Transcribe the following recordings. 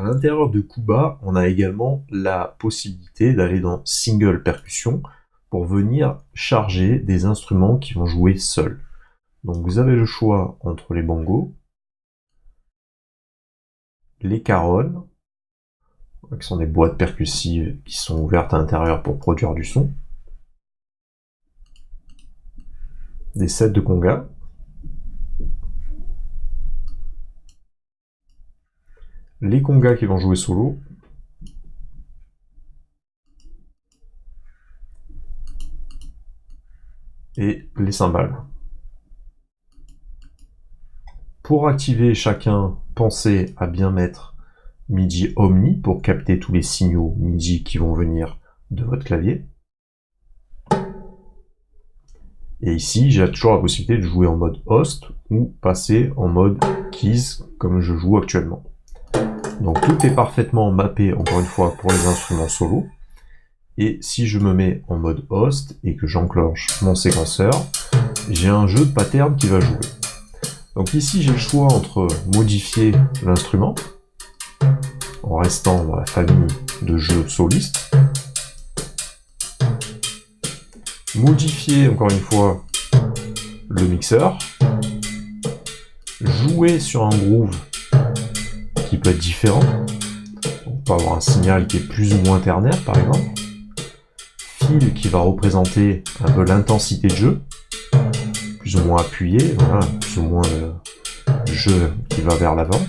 l'intérieur de Kuba, on a également la possibilité d'aller dans Single Percussion pour venir charger des instruments qui vont jouer seuls. Donc vous avez le choix entre les bongos, les caronnes, qui sont des boîtes percussives qui sont ouvertes à l'intérieur pour produire du son, des sets de congas, les congas qui vont jouer solo, et les cymbales. Pour activer chacun, pensez à bien mettre MIDI Omni pour capter tous les signaux MIDI qui vont venir de votre clavier. Et ici, j'ai toujours la possibilité de jouer en mode host ou passer en mode keys comme je joue actuellement. Donc tout est parfaitement mappé, encore une fois, pour les instruments solo. Et si je me mets en mode host et que j'enclenche mon séquenceur, j'ai un jeu de pattern qui va jouer. Donc ici, j'ai le choix entre modifier l'instrument, en restant dans la famille de jeux solistes, modifier, encore une fois, le mixeur, jouer sur un groove qui peut être différent. On peut avoir un signal qui est plus ou moins ternaire, par exemple. Fil qui va représenter un peu l'intensité de jeu, plus ou moins appuyé, voilà, plus ou moins le jeu qui va vers l'avant.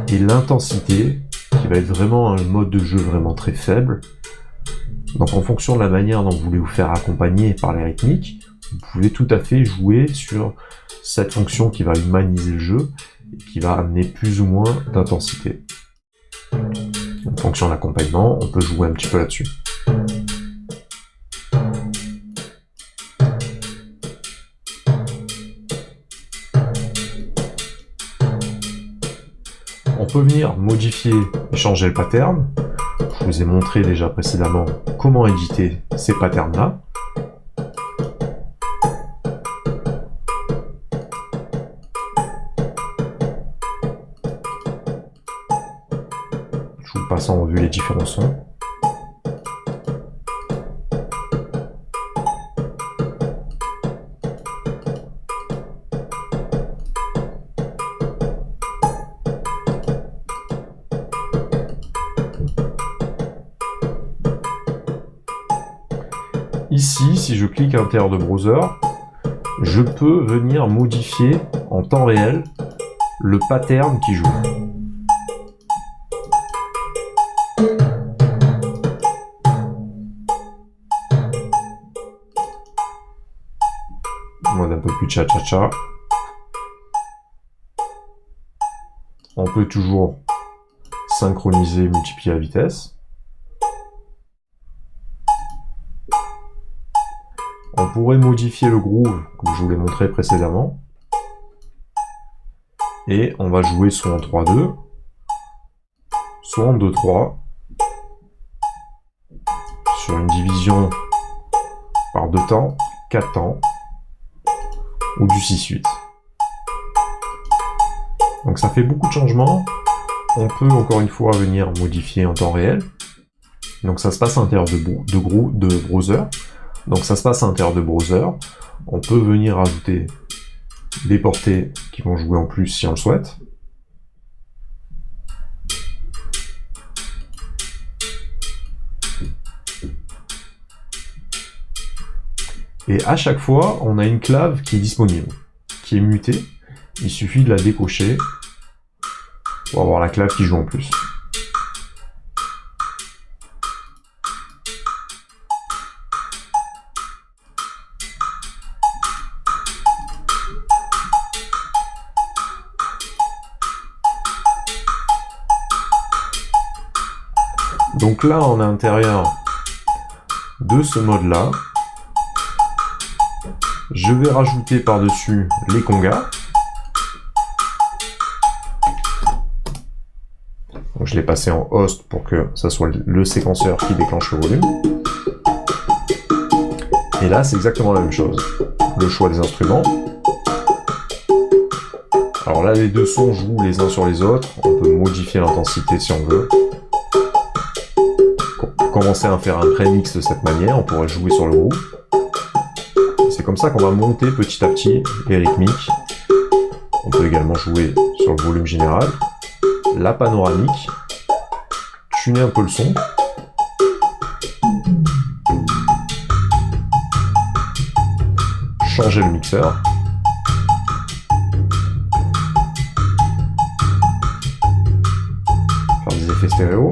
Et l'intensité qui va être vraiment un mode de jeu vraiment très faible. Donc en fonction de la manière dont vous voulez vous faire accompagner par les rythmiques, vous pouvez tout à fait jouer sur cette fonction qui va humaniser le jeu et qui va amener plus ou moins d'intensité. En fonction de l'accompagnement, on peut jouer un petit peu là-dessus. On peut venir modifier et changer le pattern. Je vous ai montré déjà précédemment comment éditer ces patterns-là. Je vous passe en revue les différents sons. Ici, si je clique à l'intérieur de browser, je peux venir modifier en temps réel le pattern qui joue. Mode un peu plus cha-cha-cha. On peut toujours synchroniser, multiplier la vitesse. On pourrait modifier le groove, comme je vous l'ai montré précédemment. Et on va jouer soit en 3-2, soit en 2-3, sur une division par 2 temps, 4 temps, ou du 6-8. Donc ça fait beaucoup de changements. On peut encore une fois venir modifier en temps réel. Donc ça se passe à l'intérieur de browser. Donc ça se passe à l'intérieur de browser. On peut venir ajouter des portées qui vont jouer en plus si on le souhaite. Et à chaque fois, on a une clave qui est disponible, qui est mutée. Il suffit de la décocher pour avoir la clave qui joue en plus. Donc là, on est à l'intérieur de ce mode-là. Je vais rajouter par-dessus les congas. Donc je l'ai passé en host pour que ça soit le séquenceur qui déclenche le volume. Et là, c'est exactement la même chose. Le choix des instruments. Alors là, les deux sons jouent les uns sur les autres. On peut modifier l'intensité si on veut. Commencer à faire un prémix de cette manière, on pourrait jouer sur le groove. C'est comme ça qu'on va monter petit à petit les rythmiques. On peut également jouer sur le volume général, la panoramique, tuner un peu le son. Changer le mixeur. Faire des effets stéréo.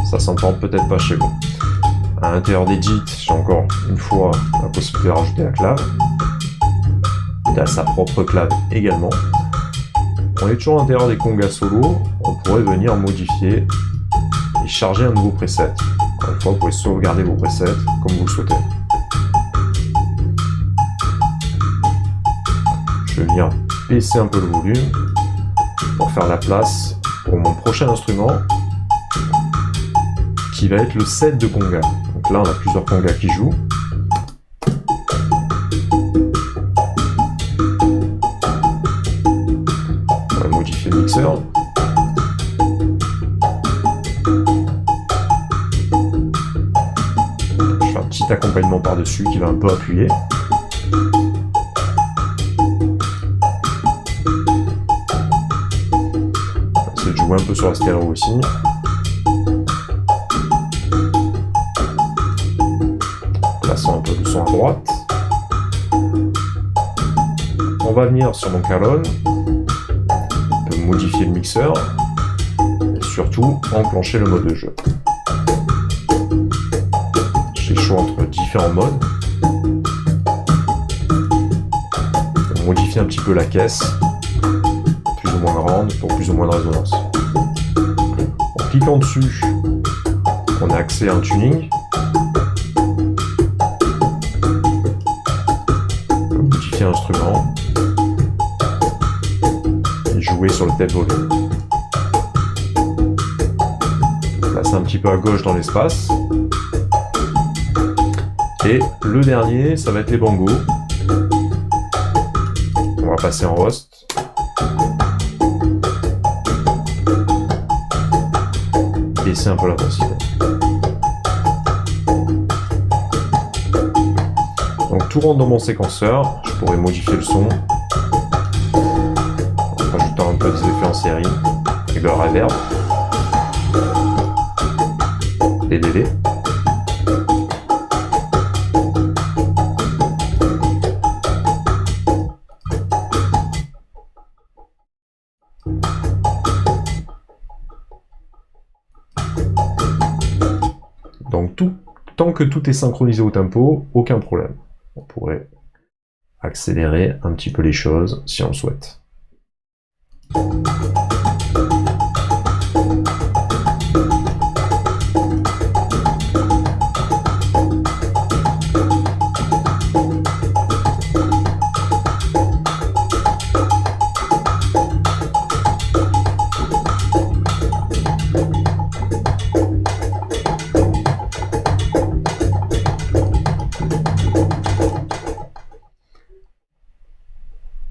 Ça s'entend peut-être pas chez vous. À l'intérieur d'Edit, j'ai encore une fois la possibilité de rajouter la clave. Il a sa propre clave également. On est toujours à l'intérieur des congas solo. On pourrait venir modifier et charger un nouveau preset. Encore une fois, vous pouvez sauvegarder vos presets comme vous le souhaitez. Je vais venir baisser un peu le volume pour faire la place pour mon prochain instrument qui va être le set de conga. Donc là, on a plusieurs congas qui jouent. On va modifier le mixeur. Je fais un petit accompagnement par-dessus qui va un peu appuyer. On va essayer de jouer un peu sur la stéréo aussi. Un peu le son à droite. On va venir sur mon Calonne, on peut modifier le mixeur et surtout enclencher le mode de jeu. J'ai le choix entre différents modes. On peut modifier un petit peu la caisse, plus ou moins grande pour plus ou moins de résonance. En cliquant dessus, on a accès à un tuning. Instrument et jouer sur le tel volume. Placer un petit peu à gauche dans l'espace. Et le dernier, ça va être les bongos. On va passer en host. Baisser un peu l'intensité. Donc tout rentre dans mon séquenceur. Je pourrais modifier le son en rajoutant un peu des effets en série avec le reverb, les délais. Donc tant que tout est synchronisé au tempo, aucun problème. On pourrait accélérer un petit peu les choses si on le souhaite.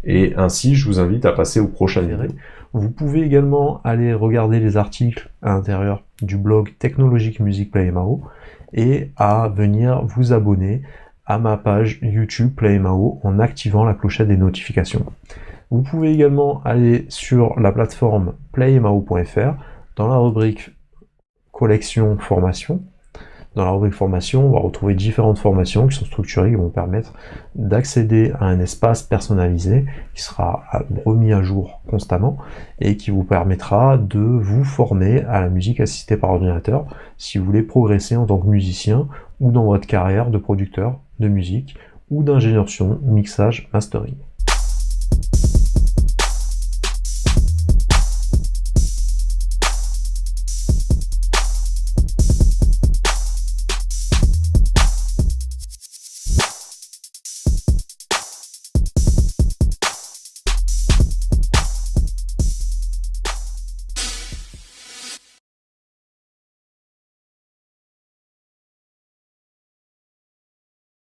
Et ainsi, je vous invite à passer au prochain viré. Vous pouvez également aller regarder les articles à l'intérieur du blog Technologique Music PlayMAO et à venir vous abonner à ma page YouTube PlayMAO en activant la clochette des notifications. Vous pouvez également aller sur la plateforme playmao.fr dans la rubrique collection formation. Dans la rubrique formation, on va retrouver différentes formations qui sont structurées, qui vont permettre d'accéder à un espace personnalisé qui sera remis à jour constamment et qui vous permettra de vous former à la musique assistée par ordinateur si vous voulez progresser en tant que musicien ou dans votre carrière de producteur de musique ou d'ingénieur son, mixage, mastering.